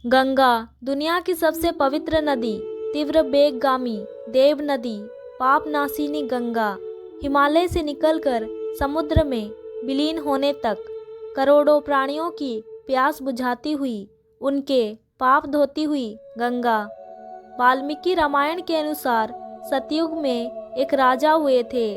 गंगा दुनिया की सबसे पवित्र नदी, तीव्र वेगगामी देव नदी, पाप नाशिनी गंगा, हिमालय से निकलकर समुद्र में विलीन होने तक करोड़ों प्राणियों की प्यास बुझाती हुई, उनके पाप धोती हुई गंगा। वाल्मीकि रामायण के अनुसार सतयुग में एक राजा हुए थे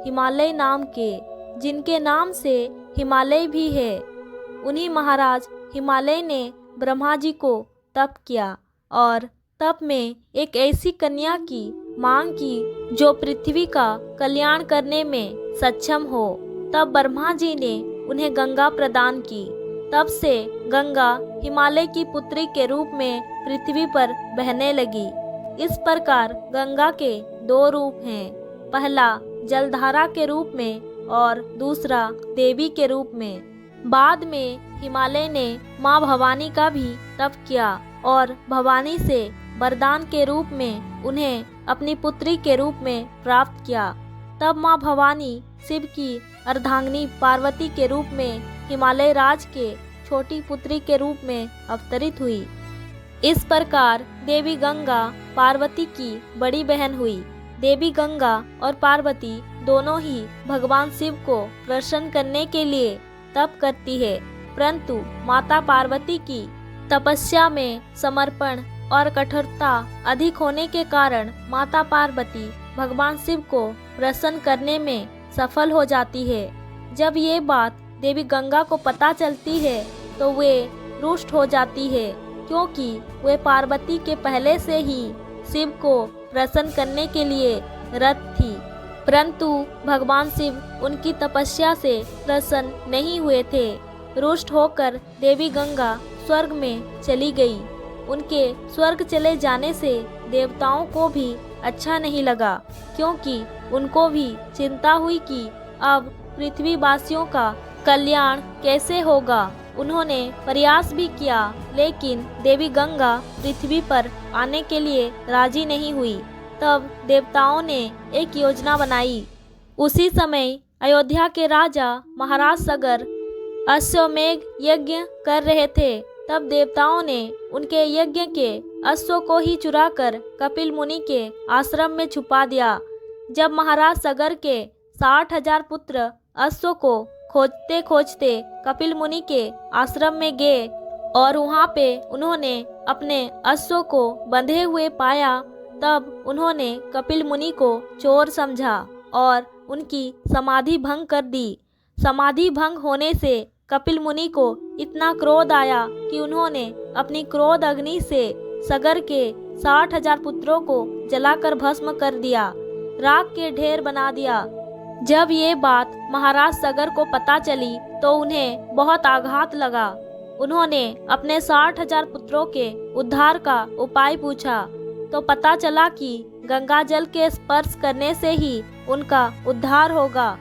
हिमालय नाम के, जिनके नाम से हिमालय भी है। उन्हीं महाराज हिमालय ने ब्रह्मा जी को तप किया और तप में एक ऐसी कन्या की मांग की जो पृथ्वी का कल्याण करने में सक्षम हो। तब ब्रह्मा जी ने उन्हें गंगा प्रदान की। तब से गंगा हिमालय की पुत्री के रूप में पृथ्वी पर बहने लगी। इस प्रकार गंगा के दो रूप हैं, पहला जलधारा के रूप में और दूसरा देवी के रूप में। बाद में हिमालय ने माँ भवानी का भी तप किया और भवानी से वरदान के रूप में उन्हें अपनी पुत्री के रूप में प्राप्त किया। तब माँ भवानी शिव की अर्धांगिनी पार्वती के रूप में हिमालय राज के छोटी पुत्री के रूप में अवतरित हुई। इस प्रकार देवी गंगा पार्वती की बड़ी बहन हुई। देवी गंगा और पार्वती दोनों ही भगवान शिव को प्रसन्न करने के लिए तप करती है, परंतु माता पार्वती की तपस्या में समर्पण और कठोरता अधिक होने के कारण माता पार्वती भगवान शिव को प्रसन्न करने में सफल हो जाती है। जब ये बात देवी गंगा को पता चलती है तो वे रुष्ट हो जाती है, क्योंकि वे पार्वती के पहले से ही शिव को प्रसन्न करने के लिए रत थी। परंतु भगवान शिव उनकी तपस्या से प्रसन्न नहीं हुए थे। रुष्ट होकर देवी गंगा स्वर्ग में चली गई। उनके स्वर्ग चले जाने से देवताओं को भी अच्छा नहीं लगा, क्योंकि उनको भी चिंता हुई कि अब पृथ्वीवासियों का कल्याण कैसे होगा। उन्होंने प्रयास भी किया, लेकिन देवी गंगा पृथ्वी पर आने के लिए राजी नहीं हुई। तब देवताओं ने एक योजना बनाई। उसी समय अयोध्या के राजा महाराज सगर अश्वमेघ यज्ञ कर रहे थे। तब देवताओं ने उनके यज्ञ के अश्व को ही चुराकर कपिल मुनि के आश्रम में छुपा दिया। जब महाराज सगर के 60,000 पुत्र अश्व को खोजते खोजते कपिल मुनि के आश्रम में गए और वहाँ पे उन्होंने अपने अश्व को बंधे हुए पाया, तब उन्होंने कपिल मुनि को चोर समझा और उनकी समाधि भंग कर दी। समाधि भंग होने से कपिल मुनि को इतना क्रोध आया कि उन्होंने अपनी क्रोध अग्नि से सगर के 60,000 पुत्रों को जलाकर भस्म कर दिया, राख के ढेर बना दिया। जब ये बात महाराज सगर को पता चली तो उन्हें बहुत आघात लगा। उन्होंने अपने 60,000 पुत्रों के उद्धार का उपाय पूछा तो पता चला कि गंगा जल के स्पर्श करने से ही उनका उद्धार होगा।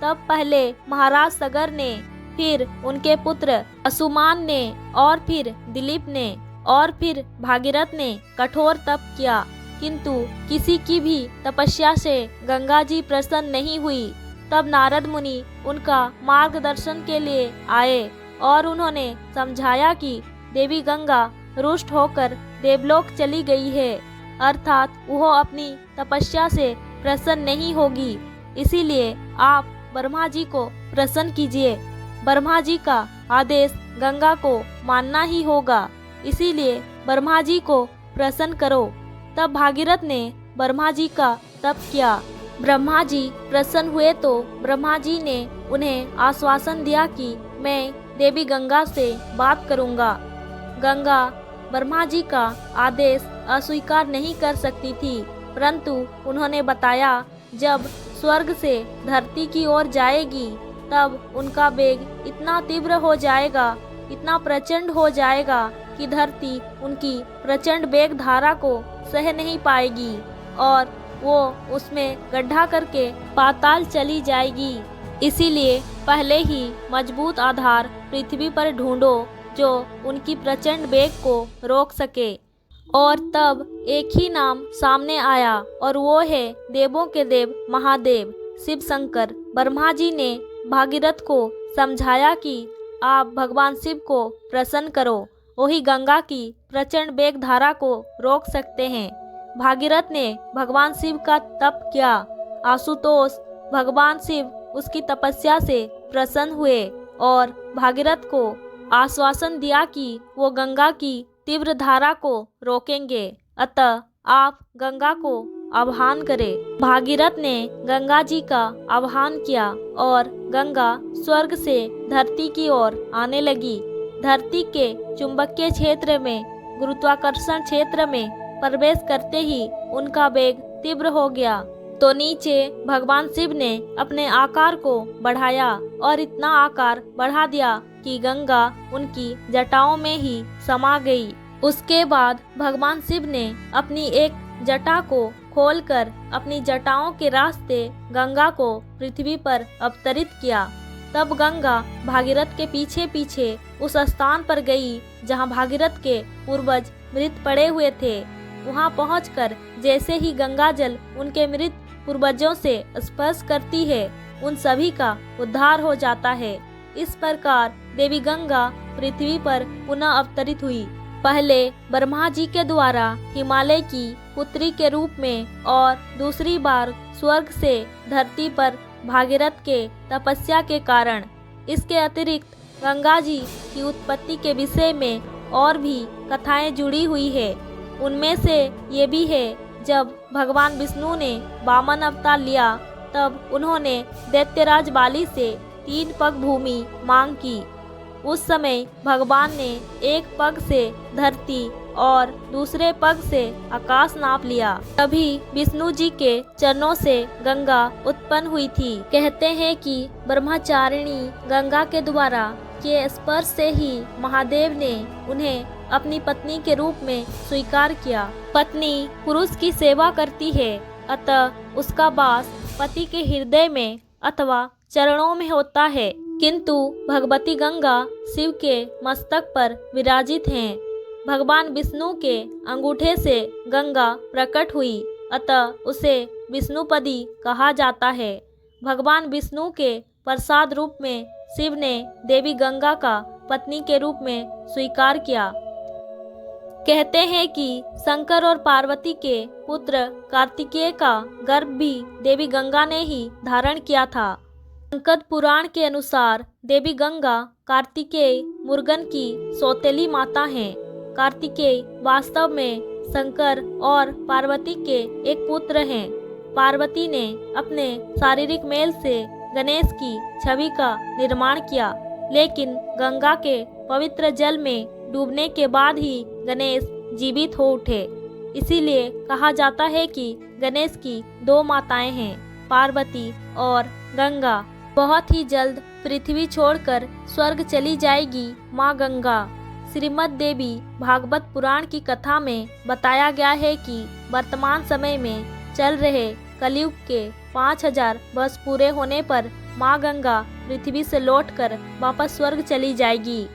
तब पहले महाराज सगर ने, फिर उनके पुत्र असुमान ने, और फिर दिलीप ने, और फिर भागीरथ ने कठोर तप किया, किंतु किसी की भी तपस्या से गंगा जी प्रसन्न नहीं हुई। तब नारद मुनि उनका मार्गदर्शन के लिए आए और उन्होंने समझाया कि देवी गंगा रुष्ट होकर देवलोक चली गई है, अर्थात वह अपनी तपस्या से प्रसन्न नहीं होगी। इसीलिए आप ब्रह्मा जी को प्रसन्न कीजिए। ब्रह्मा जी का आदेश गंगा को मानना ही होगा, इसीलिए ब्रह्मा जी को प्रसन्न करो। तब भागीरथ ने ब्रह्मा जी का तप किया। ब्रह्मा जी प्रसन्न हुए तो ब्रह्मा जी ने उन्हें आश्वासन दिया कि मैं देवी गंगा से बात करूंगा। गंगा ब्रह्मा जी का आदेश अस्वीकार नहीं कर सकती थी, परंतु उन्होंने बताया जब स्वर्ग से धरती की ओर जाएगी तब उनका वेग इतना तीव्र हो जाएगा, इतना प्रचंड हो जाएगा कि धरती उनकी प्रचंड वेग धारा को सह नहीं पाएगी और वो उसमें गड्ढा करके पाताल चली जाएगी। इसीलिए पहले ही मजबूत आधार पृथ्वी पर ढूंढो जो उनकी प्रचंड वेग को रोक सके। और तब एक ही नाम सामने आया और वो है देवों के देव महादेव शिव शंकर। ब्रह्मा जी ने भागीरथ को समझाया कि आप भगवान शिव को प्रसन्न करो वही गंगा की प्रचंड वेग धारा को रोक सकते हैं। भागीरथ ने भगवान शिव का तप किया। आशुतोष भगवान शिव उसकी तपस्या से प्रसन्न हुए और भागीरथ को आश्वासन दिया कि वो गंगा की तीव्र धारा को रोकेंगे, अतः आप गंगा को आह्वान करें। भागीरथ ने गंगा जी का आह्वान किया और गंगा स्वर्ग से धरती की ओर आने लगी। धरती के चुंबकीय क्षेत्र में गुरुत्वाकर्षण क्षेत्र में प्रवेश करते ही उनका वेग तीव्र हो गया, तो नीचे भगवान शिव ने अपने आकार को बढ़ाया और इतना आकार बढ़ा दिया कि गंगा उनकी जटाओं में ही समा गई। उसके बाद भगवान शिव ने अपनी एक जटा को खोलकर अपनी जटाओं के रास्ते गंगा को पृथ्वी पर अवतरित किया। तब गंगा भागीरथ के पीछे पीछे उस स्थान पर गई जहां भागीरथ के पूर्वज मृत पड़े हुए थे। वहां पहुंचकर जैसे ही गंगा जल उनके मृत पूर्वजों से स्पर्श करती है, उन सभी का उद्धार हो जाता है। इस प्रकार देवी गंगा पृथ्वी पर पुनः अवतरित हुई। पहले ब्रह्मा जी के द्वारा हिमालय की पुत्री के रूप में और दूसरी बार स्वर्ग से धरती पर भागीरथ के तपस्या के कारण। इसके अतिरिक्त गंगा जी की उत्पत्ति के विषय में और भी कथाएं जुड़ी हुई है। उनमें से ये भी है, जब भगवान विष्णु ने वामन अवतार लिया तब उन्होंने दैत्यराज बाली से 3 पग भूमि मांग की। उस समय भगवान ने एक पग से धरती और दूसरे पग से आकाश नाप लिया। तभी विष्णु जी के चरणों से गंगा उत्पन्न हुई थी। कहते हैं कि ब्रह्मचारिणी गंगा के द्वारा के स्पर्श से ही महादेव ने उन्हें अपनी पत्नी के रूप में स्वीकार किया। पत्नी पुरुष की सेवा करती है, अतः उसका वास पति के हृदय में अथवा चरणों में होता है, किंतु भगवती गंगा शिव के मस्तक पर विराजित हैं। भगवान विष्णु के अंगूठे से गंगा प्रकट हुई, अतः उसे विष्णुपदी कहा जाता है। भगवान विष्णु के प्रसाद रूप में शिव ने देवी गंगा का पत्नी के रूप में स्वीकार किया। कहते हैं कि शंकर और पार्वती के पुत्र कार्तिकेय का गर्भ भी देवी गंगा ने ही धारण किया था। संकद पुराण के अनुसार देवी गंगा कार्तिकेय मुर्गन की सौतेली माता हैं। कार्तिकेय वास्तव में शंकर और पार्वती के एक पुत्र हैं। पार्वती ने अपने शारीरिक मेल से गणेश की छवि का निर्माण किया, लेकिन गंगा के पवित्र जल में डूबने के बाद ही गणेश जीवित हो उठे। इसीलिए कहा जाता है कि गणेश की 2 माताएं हैं, पार्वती और गंगा। बहुत ही जल्द पृथ्वी छोड़कर स्वर्ग चली जाएगी माँ गंगा। श्रीमद् देवी भागवत पुराण की कथा में बताया गया है कि वर्तमान समय में चल रहे कलयुग के 5000 वर्ष पूरे होने पर माँ गंगा पृथ्वी से लौटकर वापस स्वर्ग चली जाएगी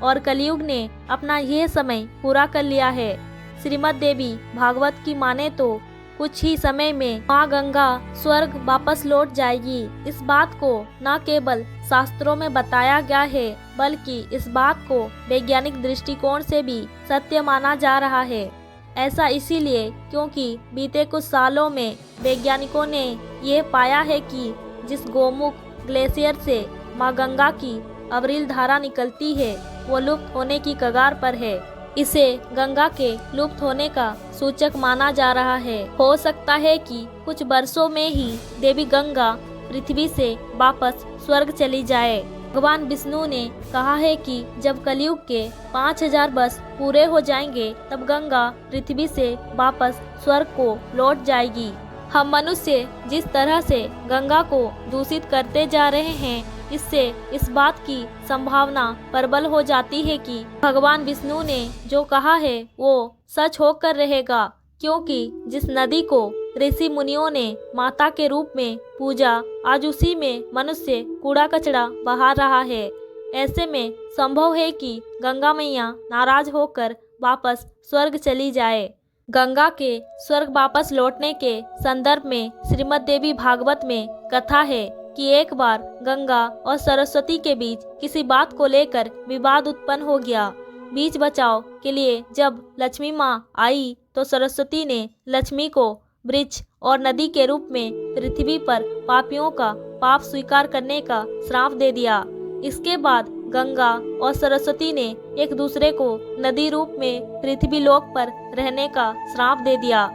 और कलयुग ने अपना यह समय पूरा कर लिया है। श्रीमद् देवी भागवत की माने तो कुछ ही समय में माँ गंगा स्वर्ग वापस लौट जाएगी। इस बात को न केवल शास्त्रों में बताया गया है, बल्कि इस बात को वैज्ञानिक दृष्टिकोण से भी सत्य माना जा रहा है। ऐसा इसीलिए क्योंकि बीते कुछ सालों में वैज्ञानिकों ने ये पाया है कि जिस गोमुख ग्लेशियर से माँ गंगा की अविरल धारा निकलती है, वो लुप्त होने की कगार पर है। इसे गंगा के लुप्त होने का सूचक माना जा रहा है। हो सकता है कि कुछ वर्षों में ही देवी गंगा पृथ्वी से वापस स्वर्ग चली जाए। भगवान विष्णु ने कहा है कि जब कलयुग के 5000 वर्ष पूरे हो जाएंगे, तब गंगा पृथ्वी से वापस स्वर्ग को लौट जाएगी। हम मनुष्य जिस तरह से गंगा को दूषित करते जा रहे हैं, इससे इस बात की संभावना प्रबल हो जाती है कि भगवान विष्णु ने जो कहा है वो सच होकर रहेगा, क्योंकि जिस नदी को ऋषि मुनियों ने माता के रूप में पूजा, आज उसी में मनुष्य कूड़ा कचरा बहा रहा है। ऐसे में संभव है कि गंगा मैया नाराज होकर वापस स्वर्ग चली जाए। गंगा के स्वर्ग वापस लौटने के संदर्भ में श्रीमद् देवी भागवत में कथा है कि एक बार गंगा और सरस्वती के बीच किसी बात को लेकर विवाद उत्पन्न हो गया। बीच बचाव के लिए जब लक्ष्मी माँ आई तो सरस्वती ने लक्ष्मी को वृक्ष और नदी के रूप में पृथ्वी पर पापियों का पाप स्वीकार करने का श्राप दे दिया। इसके बाद गंगा और सरस्वती ने एक दूसरे को नदी रूप में पृथ्वी लोक पर रहने का श्राप दे दिया।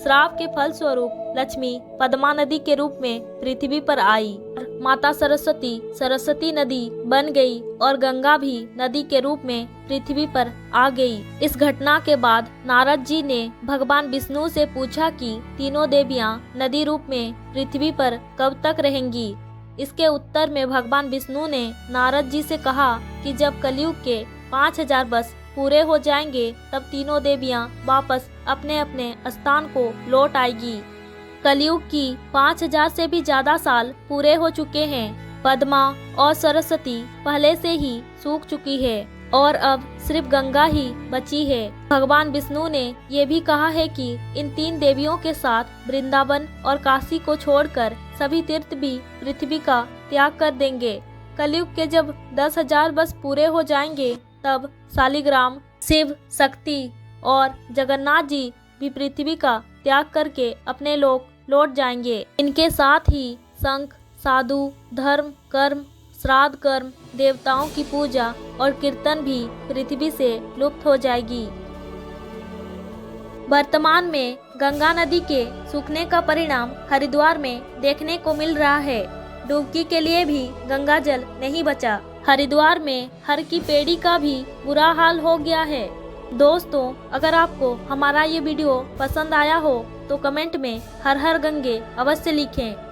श्राप के फलस्वरूप लक्ष्मी पद्मा नदी के रूप में पृथ्वी पर आई। माता सरस्वती सरस्वती नदी बन गई और गंगा भी नदी के रूप में पृथ्वी पर आ गई। इस घटना के बाद नारद जी ने भगवान विष्णु से पूछा कि तीनों देवियां नदी रूप में पृथ्वी पर कब तक रहेंगी। इसके उत्तर में भगवान विष्णु ने नारद जी से कहा कि जब कलयुग के 5000 वर्ष पूरे हो जाएंगे तब तीनों देवियां वापस अपने अपने स्थान को लौट आएगी। कलयुग की 5000 से भी ज्यादा साल पूरे हो चुके हैं। पद्मा और सरस्वती पहले से ही सूख चुकी है और अब सिर्फ गंगा ही बची है। भगवान विष्णु ने ये भी कहा है कि इन 3 देवियों के साथ वृंदावन और काशी को छोड़कर सभी तीर्थ भी पृथ्वी का त्याग कर देंगे। कलयुग के जब 10,000 वर्ष पूरे हो जाएंगे तब शालिग्राम, शिव, शक्ति और जगन्नाथ जी भी पृथ्वी का त्याग करके अपने लोक लौट जाएंगे। इनके साथ ही शंख, साधु, धर्म, कर्म, श्राद्ध कर्म, देवताओं की पूजा और कीर्तन भी पृथ्वी से लुप्त हो जाएगी। वर्तमान में गंगा नदी के सूखने का परिणाम हरिद्वार में देखने को मिल रहा है। डुबकी के लिए भी गंगा जल नहीं बचा। हरिद्वार में हर की पेड़ी का भी बुरा हाल हो गया है। दोस्तों, अगर आपको हमारा ये वीडियो पसंद आया हो तो कमेंट में हर हर गंगे अवश्य लिखें।